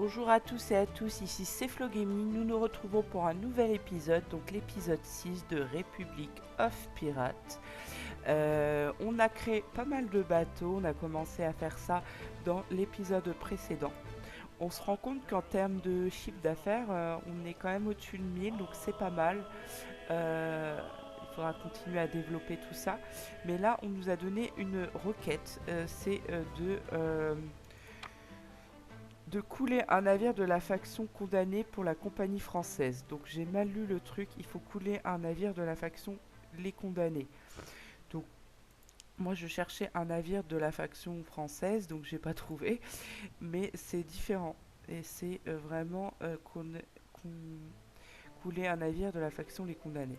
Bonjour à tous et à tous, ici c'est Flo Gaming, nous nous retrouvons pour un nouvel épisode, donc l'épisode 6 de Republic of Pirates. On a créé pas mal de bateaux, on a commencé à faire ça dans l'épisode précédent. On se rend compte qu'en termes de chiffre d'affaires, on est quand même au-dessus de 1000, donc c'est pas mal. Il faudra continuer à développer tout ça. Mais là, on nous a donné une requête, c'est de couler un navire de la faction condamnée pour la compagnie française. Donc j'ai mal lu le truc, il faut couler un navire de la faction les condamnés. Donc moi je cherchais un navire de la faction française, donc j'ai pas trouvé, mais c'est différent. Et c'est vraiment couler un navire de la faction les condamnés.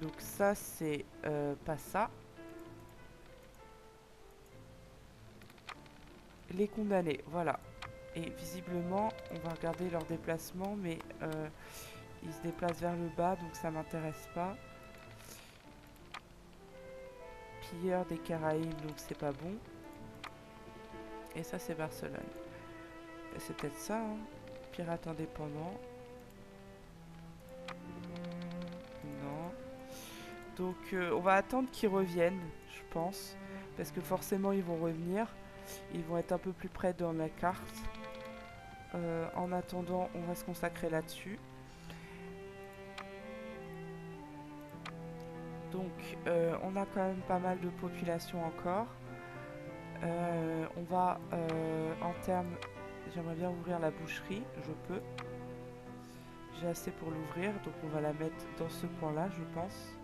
Donc ça c'est pas ça. Les condamnés, voilà. Et visiblement, on va regarder leur déplacement, mais ils se déplacent vers le bas, donc ça m'intéresse pas. Pilleurs des Caraïbes, donc c'est pas bon. Et ça, c'est Barcelone. C'est peut-être ça, hein. Pirate indépendant. Non. Donc, on va attendre qu'ils reviennent, je pense. Parce que forcément, ils vont revenir. Ils vont être un peu plus près dans la carte. En attendant, on va se consacrer là-dessus. Donc, on a quand même pas mal de population encore. On va, en termes... J'aimerais bien ouvrir la boucherie, je peux. J'ai assez pour l'ouvrir, donc on va la mettre dans ce coin-là, je pense.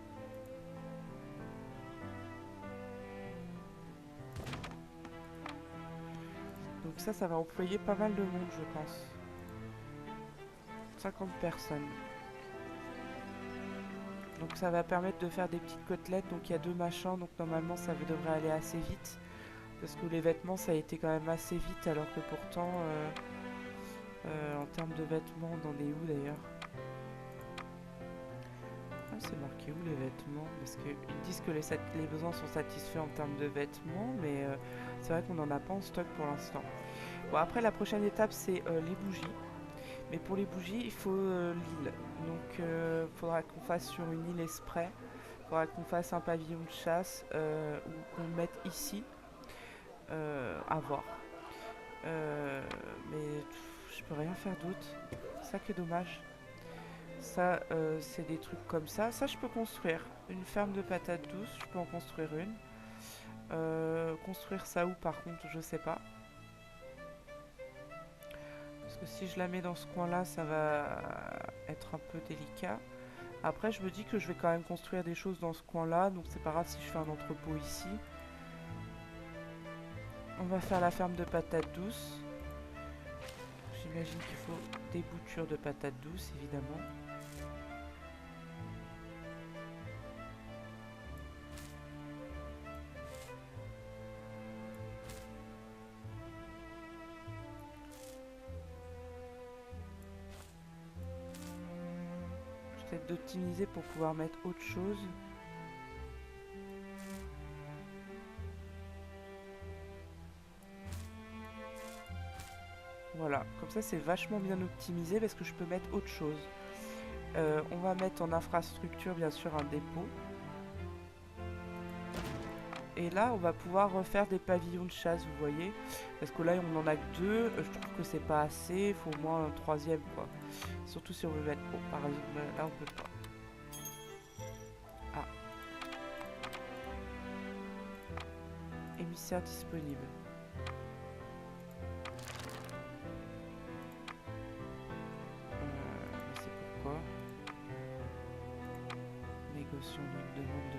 Donc ça va employer pas mal de monde, je pense. 50 personnes. Donc ça va permettre de faire des petites côtelettes. Donc il y a deux machins, donc normalement ça devrait aller assez vite. Parce que les vêtements, ça a été quand même assez vite, alors que pourtant, en termes de vêtements, on en est où d'ailleurs? Ah, c'est marqué où les vêtements? Parce qu'ils disent que les besoins sont satisfaits en termes de vêtements, mais c'est vrai qu'on n'en a pas en stock pour l'instant. Bon, après, la prochaine étape, c'est les bougies. Mais pour les bougies, il faut l'île. Donc, il faudra qu'on fasse sur une île exprès. Il faudra qu'on fasse un pavillon de chasse ou qu'on le mette ici. À voir. Mais je peux rien faire d'autre. C'est ça qui est dommage. Ça, c'est des trucs comme ça. Ça, je peux construire. Une ferme de patates douces, je peux en construire une. Construire ça où, par contre, je sais pas. Parce que si je la mets dans ce coin-là, ça va être un peu délicat. Après, je me dis que je vais quand même construire des choses dans ce coin-là. Donc, c'est pas grave si je fais un entrepôt ici. On va faire la ferme de patates douces. J'imagine qu'il faut des boutures de patates douces, évidemment. Peut-être d'optimiser pour pouvoir mettre autre chose. Voilà, comme ça c'est vachement bien optimisé parce que je peux mettre autre chose. On va mettre en infrastructure bien sûr un dépôt. Et là on va pouvoir refaire des pavillons de chasse, vous voyez. Parce que là on en a que deux, je trouve que c'est pas assez, il faut au moins un troisième quoi. Surtout si on veut mettre... Oh, par exemple, là on peut pas. Ah. Émissaire disponible. C'est pourquoi. Négociant une demande de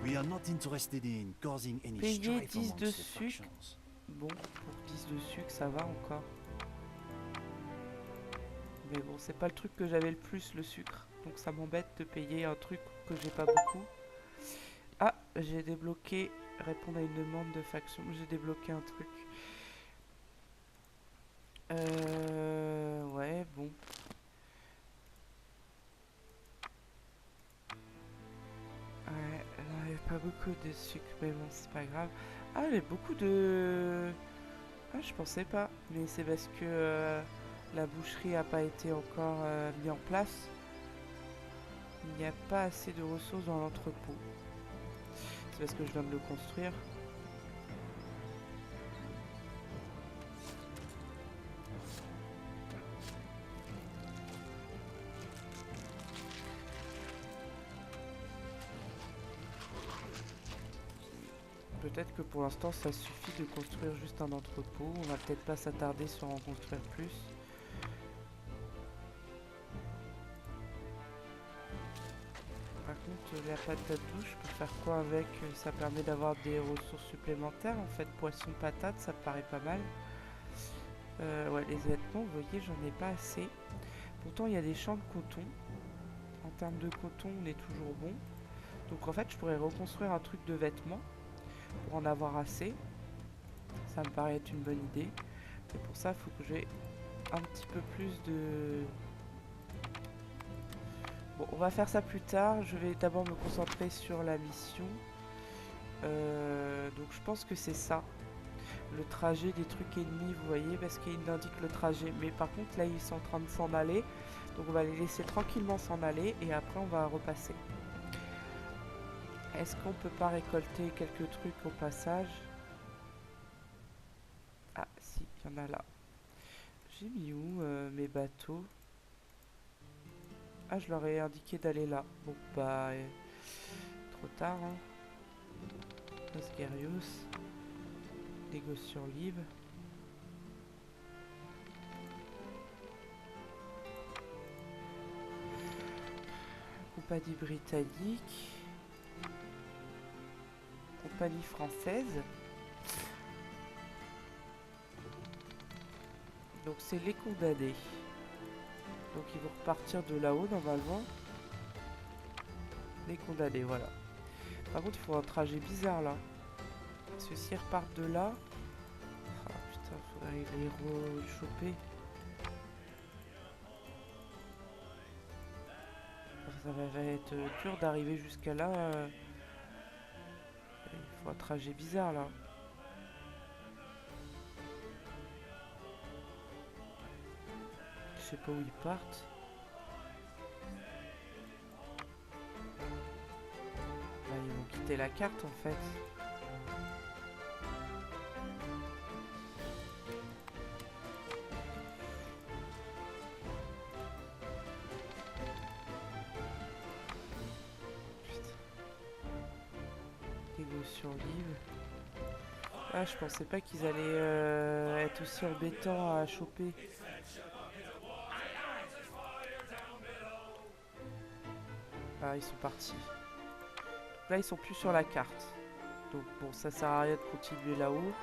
We are pourparlers. not interested in causing any Payer strife 10 de amongst the sucre. factions. Bon, pour 10 de sucre ça va encore. Mais bon, c'est pas le truc que j'avais le plus, le sucre. Donc ça m'embête de payer un truc que j'ai pas beaucoup. Ah, j'ai débloqué... Répondre à une demande de faction. J'ai débloqué un truc. Ouais, bon. Ouais, là, il n'y a pas beaucoup de sucre, mais bon, c'est pas grave. Ah, j'ai beaucoup de... Ah, je pensais pas, mais c'est parce que la boucherie a pas été encore mise en place. Il n'y a pas assez de ressources dans l'entrepôt. C'est parce que je viens de le construire. Peut-être que pour l'instant ça suffit de construire juste un entrepôt. On va peut-être pas s'attarder sur en construire plus. Par contre, la patate douce, je peux faire quoi avec? Ça permet d'avoir des ressources supplémentaires. En fait, poisson, patate, ça me paraît pas mal. Ouais, les vêtements, vous voyez, j'en ai pas assez. Pourtant, il y a des champs de coton. En termes de coton, on est toujours bon. Donc en fait, je pourrais reconstruire un truc de vêtements pour en avoir assez. Ça me paraît être une bonne idée. Et pour ça, il faut que j'ai un petit peu plus de... Bon, on va faire ça plus tard. Je vais d'abord me concentrer sur la mission. Donc je pense que c'est ça. Le trajet des trucs ennemis, vous voyez, parce qu'il indique le trajet. Mais par contre, là, ils sont en train de s'en aller. Donc on va les laisser tranquillement s'en aller. Et après, on va repasser. Est-ce qu'on peut pas récolter quelques trucs au passage? Ah, si, il y en a là. J'ai mis où mes bateaux? Ah, je leur ai indiqué d'aller là. Bon, bah... trop tard, hein. Asgarius. Négociant libre. Compagnie britannique. Compagnie française. Donc c'est les condamnés. Donc ils vont repartir de là-haut normalement. Les condamnés, voilà. Par contre, il faut un trajet bizarre là. Ceux-ci repartent de là. Ah putain, faudrait les choper. Ça va être dur d'arriver jusqu'à là. Il faut un trajet bizarre là. Je sais pas où ils partent. Là, ils vont quitter la carte en fait. Négociant libre. Ah, je pensais pas qu'ils allaient être aussi embêtants à choper. Ah, ils sont partis. Là, ils sont plus sur la carte. Donc bon, ça sert à rien de continuer là-haut.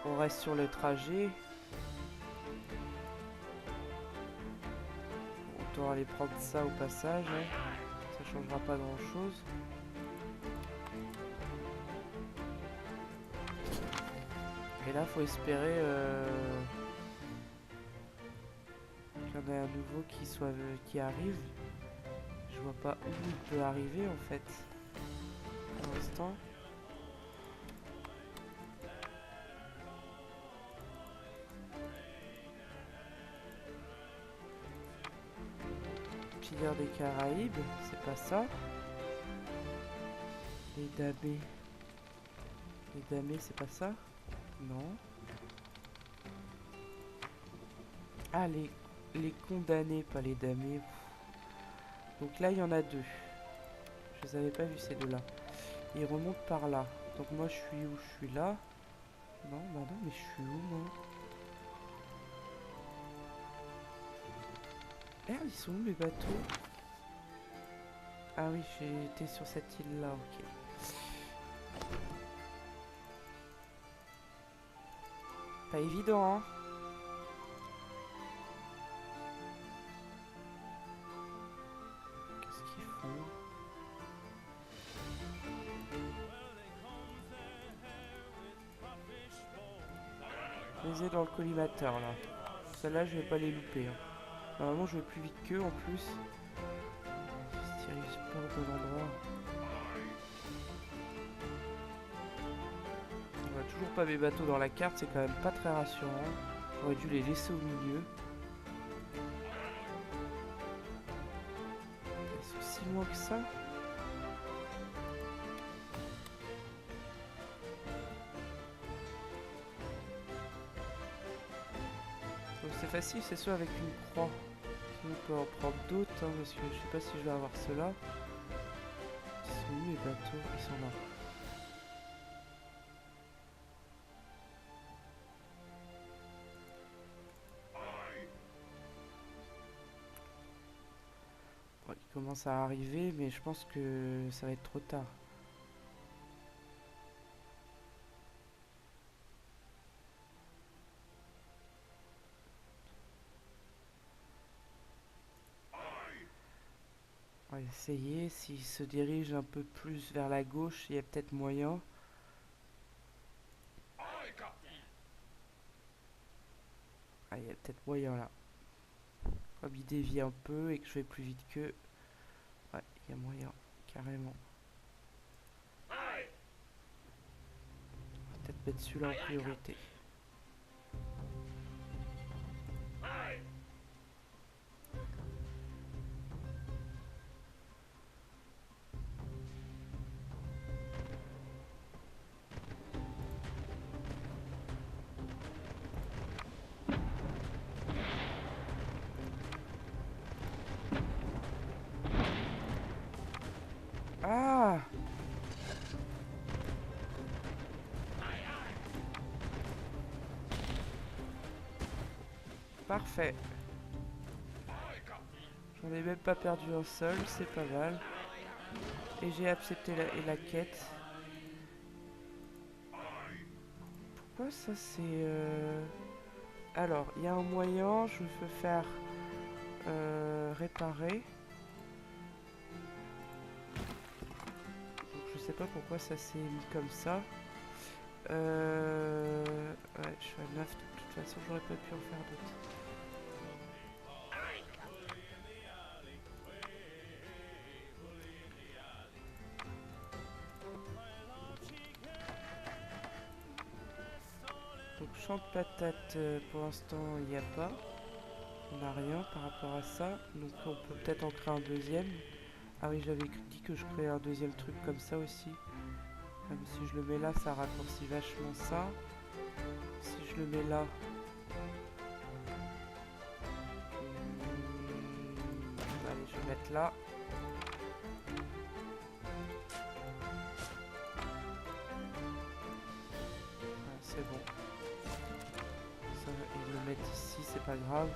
On reste sur le trajet. Autant aller prendre ça au passage. Hein. Ça changera pas grand-chose. Et là, faut espérer qu'il y en ait un nouveau qui arrive. Je vois pas où il peut arriver en fait. Pour l'instant. Pilleur des Caraïbes, c'est pas ça. Les damés. Les damés, c'est pas ça. Non. Ah, les condamnés, pas les damés. Donc là, il y en a deux. Je les avais pas vus ces deux-là. Ils remontent par là. Donc moi, je suis où? Je suis là. Non, bah non, mais je suis où, moi? Merde, ils sont où mes bateaux? Ah oui, j'ai été sur cette île-là, ok. Pas évident, hein? Qu'est-ce qu'ils font? Je les ai dans le collimateur, là. Celle-là, je vais pas les louper. Hein. Normalement, je vais plus vite qu'eux, en plus. Ils se dirigent pas au bon endroit. On va toujours pas mes bateaux dans la carte, c'est quand même pas très rassurant. J'aurais dû les laisser au milieu. Ils sont si loin que ça. Donc c'est facile, c'est soit avec une croix. Sinon on peut en prendre d'autres, hein, parce que je sais pas si je vais avoir ceux-là. Ils sont où les bateaux? Ils sont là. Bon, ils commencent à arriver, mais je pense que ça va être trop tard. On va essayer. S'ils se dirigent un peu plus vers la gauche, il y a peut-être moyen. Ah, il y a peut-être moyen là. Comme il dévie un peu et que je vais plus vite qu'eux. Ouais, il y a moyen, carrément. On va peut-être mettre celui-là en priorité. Ah! Parfait. J'en ai même pas perdu un seul, c'est pas mal. Et j'ai accepté la quête. Pourquoi ça c'est... Alors, il y a un moyen, je peux faire réparer. Donc, je sais pas pourquoi ça s'est mis comme ça. Ouais, je suis à 9, de toute façon j'aurais pas pu en faire d'autres. Donc champ de patates, pour l'instant il n'y a pas. On n'a rien par rapport à ça. Donc on peut peut-être en créer un deuxième. Ah oui, j'avais dit que je créais un deuxième truc comme ça aussi. Même si je le mets là, ça raccourcit vachement ça. Si je le mets là... allez, je vais mettre là. Ah, c'est bon. Ça, ils le mettent ici, c'est pas grave.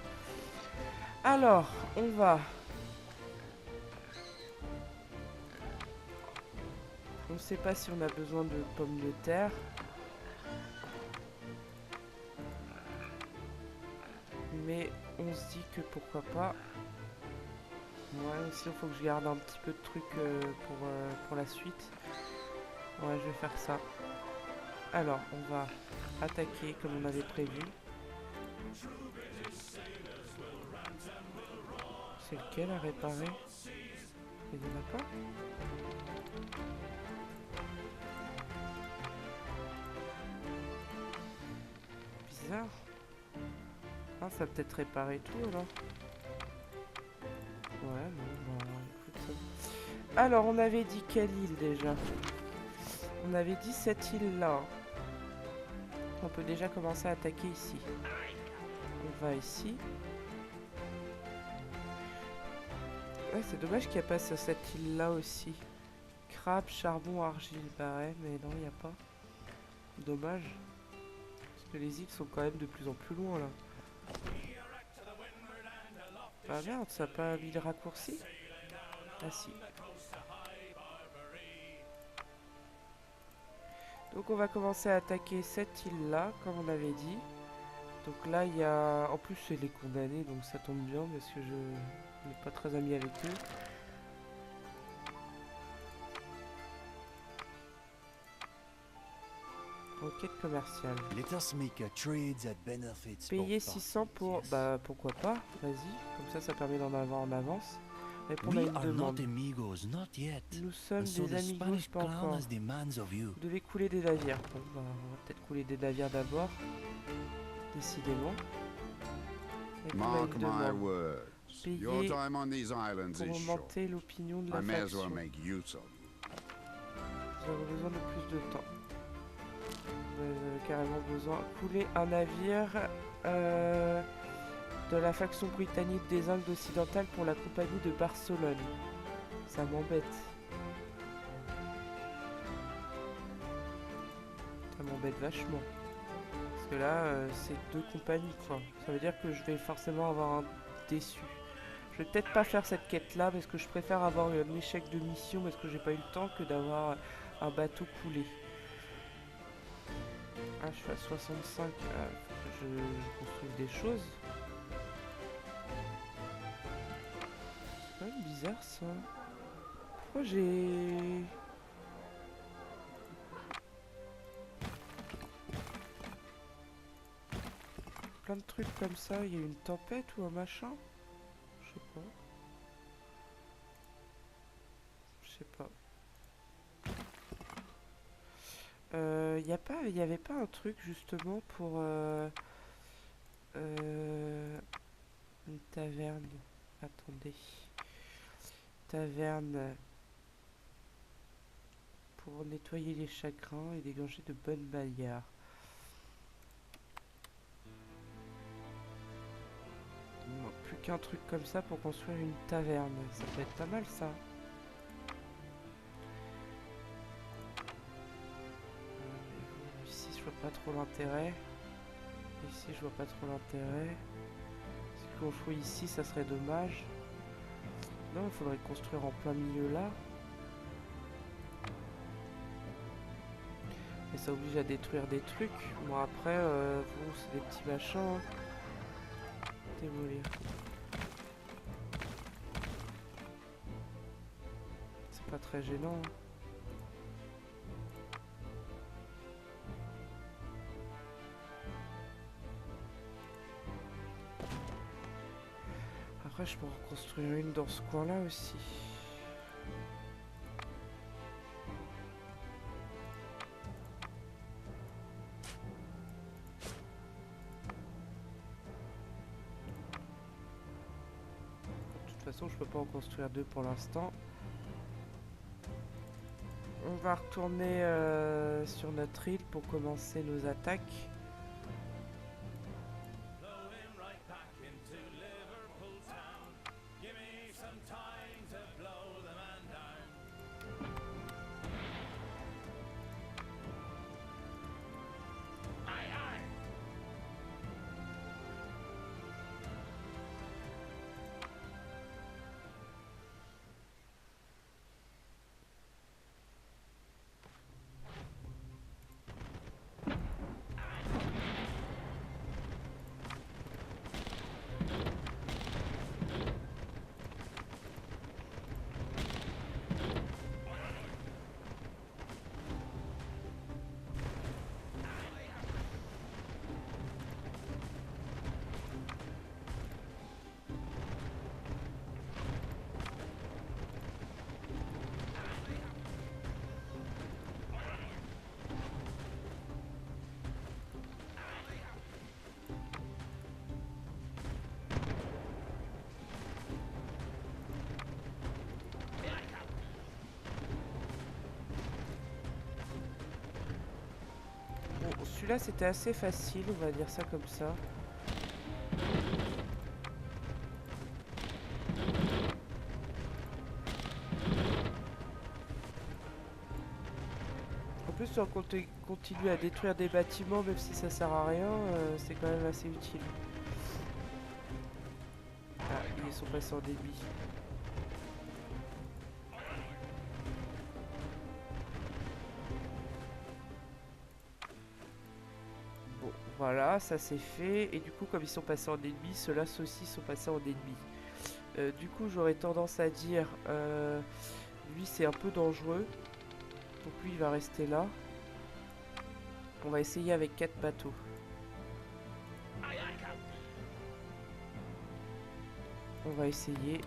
Alors, on va... On sait pas si on a besoin de pommes de terre. Mais on se dit que pourquoi pas. Ouais, aussi il faut que je garde un petit peu de trucs pour la suite. Ouais, je vais faire ça. Alors, on va attaquer comme on avait prévu. C'est lequel à réparer? Il n'y en a pas? Bizarre. Ah, ça va peut-être réparer tout alors. Ouais, bon, bah écoute. Alors, on avait dit quelle île déjà? On avait dit cette île-là. On peut déjà commencer à attaquer ici. On va ici. Ouais, c'est dommage qu'il n'y a pas sur cette île-là aussi. Crabe, charbon, argile. Bah ouais, mais non, il n'y a pas. Dommage. Parce que les îles sont quand même de plus en plus loin, là. Ah merde, ça n'a pas mis le raccourci? Ah si. Donc on va commencer à attaquer cette île-là, comme on avait dit. Donc là, il y a... En plus, c'est les condamnés, donc ça tombe bien, parce que je n'ai pas très ami avec eux. Enquête commerciale. Payer 600 pour... Bah pourquoi pas, vas-y. Comme ça permet d'en avoir en avance. Répondre à We une are demande. not amigos, not yet. Nous sommes And so des the amigos, Spanish pas crown encore. has demands of you. Vous devez couler des navires. Bon, bah, on va peut-être couler des navires d'abord. Décidément. Répondre à une Mark my demande. words. Payer Your time on these islands pour is short. augmenter l'opinion de I la may as well faction. make use of you. Nous avons besoin de plus de temps. Carrément besoin. Couler un navire de la faction britannique des Indes occidentales pour la compagnie de Barcelone. Ça m'embête. Ça m'embête vachement. Parce que là, c'est deux compagnies, quoi. Ça veut dire que je vais forcément avoir un déçu. Je vais peut-être pas faire cette quête-là parce que je préfère avoir un échec de mission parce que j'ai pas eu le temps que d'avoir un bateau coulé. Ah, je suis à 65. Faut que je construise des choses. C'est quand même bizarre ça. Pourquoi j'ai... plein de trucs comme ça, il y a une tempête ou un machin? Je sais pas. Je sais pas. Il y avait pas un truc justement pour une taverne. Attendez. Taverne pour nettoyer les chagrins et dégager de bonnes bagarres. Non, plus qu'un truc comme ça pour construire une taverne. Ça peut être pas mal ça. Ici je vois pas trop l'intérêt. Ici je vois pas trop l'intérêt. Si je construis ici ça serait dommage. Non, il faudrait construire en plein milieu là. Et ça oblige à détruire des trucs. Bon après, bon, c'est des petits machins. Hein. Démolir. C'est pas très gênant. Hein. Après, je peux en reconstruire une dans ce coin-là aussi. De toute façon, je peux pas en construire deux pour l'instant. On va retourner sur notre île pour commencer nos attaques. Bon, celui-là c'était assez facile, on va dire ça comme ça. En plus, si on continue à détruire des bâtiments, même si ça sert à rien, c'est quand même assez utile. Ah, ils sont passés en débit. Bon, voilà, ça c'est fait. Et du coup, comme ils sont passés en ennemi, ceux-là aussi sont passés en ennemi. Du coup, j'aurais tendance à dire, lui c'est un peu dangereux. Donc lui, il va rester là. On va essayer avec 4 bateaux. On va essayer.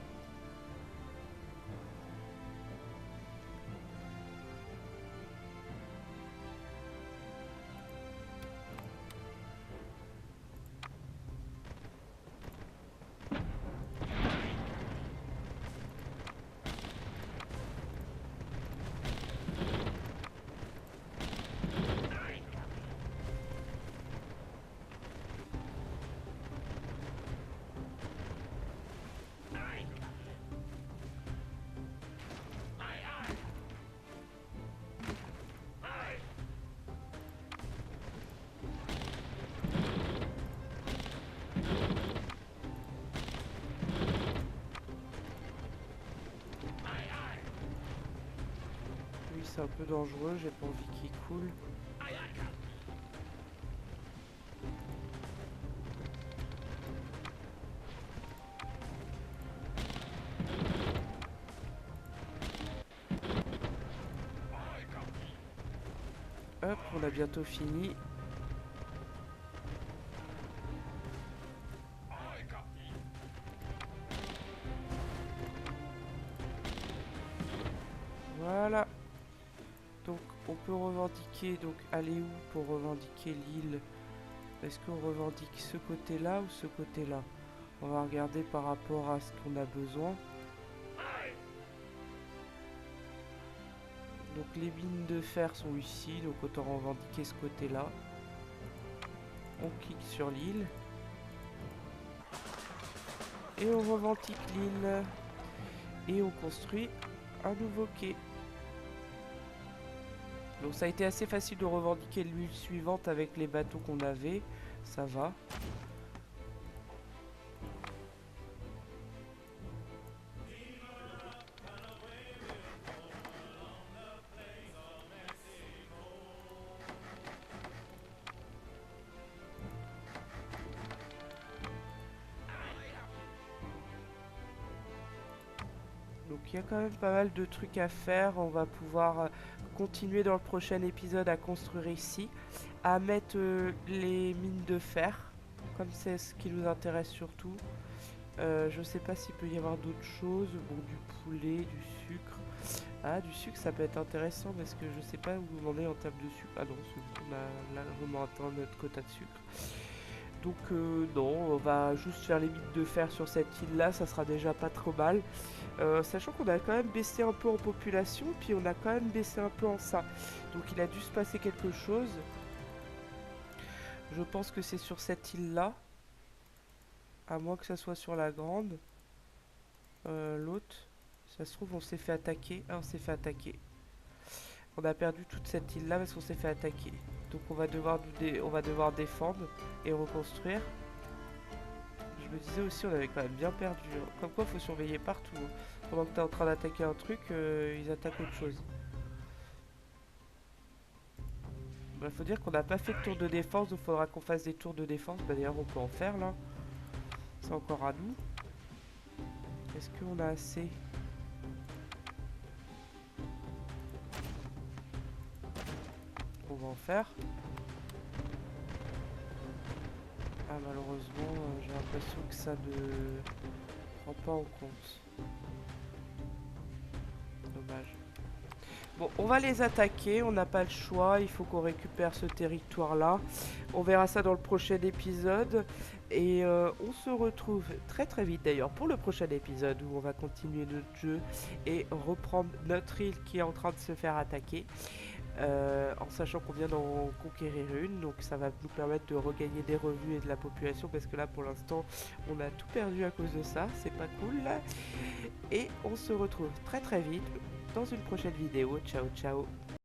c'est un peu dangereux, j'ai pas envie qu'il coule. Hop, on a bientôt fini. Voilà. Donc on peut revendiquer, donc aller où pour revendiquer l'île? Est-ce qu'on revendique ce côté-là ou ce côté-là? On va regarder par rapport à ce qu'on a besoin. Donc les mines de fer sont ici, donc autant revendiquer ce côté-là. On clique sur l'île. Et on revendique l'île. Et on construit un nouveau quai. Donc ça a été assez facile de revendiquer l'île suivante avec les bateaux qu'on avait. Ça va. Donc il y a quand même pas mal de trucs à faire. On va pouvoir continuer dans le prochain épisode à construire ici, à mettre les mines de fer, comme c'est ce qui nous intéresse surtout. Je sais pas s'il peut y avoir d'autres choses. Bon, du poulet, du sucre. Ah, du sucre, ça peut être intéressant parce que je sais pas où on en est en termes de sucre. Ah non, on a largement atteint notre quota de sucre. Donc non, on va juste faire les mines de fer sur cette île-là, ça sera déjà pas trop mal. Sachant qu'on a quand même baissé un peu en population, puis on a quand même baissé un peu en ça. Donc il a dû se passer quelque chose. Je pense que c'est sur cette île-là. À moins que ça soit sur la grande. L'autre, ça se trouve on s'est fait attaquer. Ah, on s'est fait attaquer. On a perdu toute cette île-là parce qu'on s'est fait attaquer. Donc on va devoir défendre et reconstruire. Je me disais aussi, on avait quand même bien perdu. Comme quoi, il faut surveiller partout. Pendant que tu es en train d'attaquer un truc, ils attaquent autre chose. Il faut dire qu'on n'a pas fait de tour de défense, donc il faudra qu'on fasse des tours de défense. Bah, d'ailleurs, on peut en faire là. C'est encore à nous. Est-ce qu'on a assez? On va en faire. Ah, malheureusement, j'ai l'impression que ça ne prend pas en compte. Dommage. Bon, on va les attaquer, on n'a pas le choix, il faut qu'on récupère ce territoire-là. On verra ça dans le prochain épisode. Et on se retrouve très très vite d'ailleurs pour le prochain épisode où on va continuer notre jeu et reprendre notre île qui est en train de se faire attaquer. En sachant qu'on vient d'en conquérir une, donc ça va nous permettre de regagner des revenus et de la population parce que là pour l'instant on a tout perdu à cause de ça, c'est pas cool là. Et on se retrouve très très vite dans une prochaine vidéo. Ciao ciao.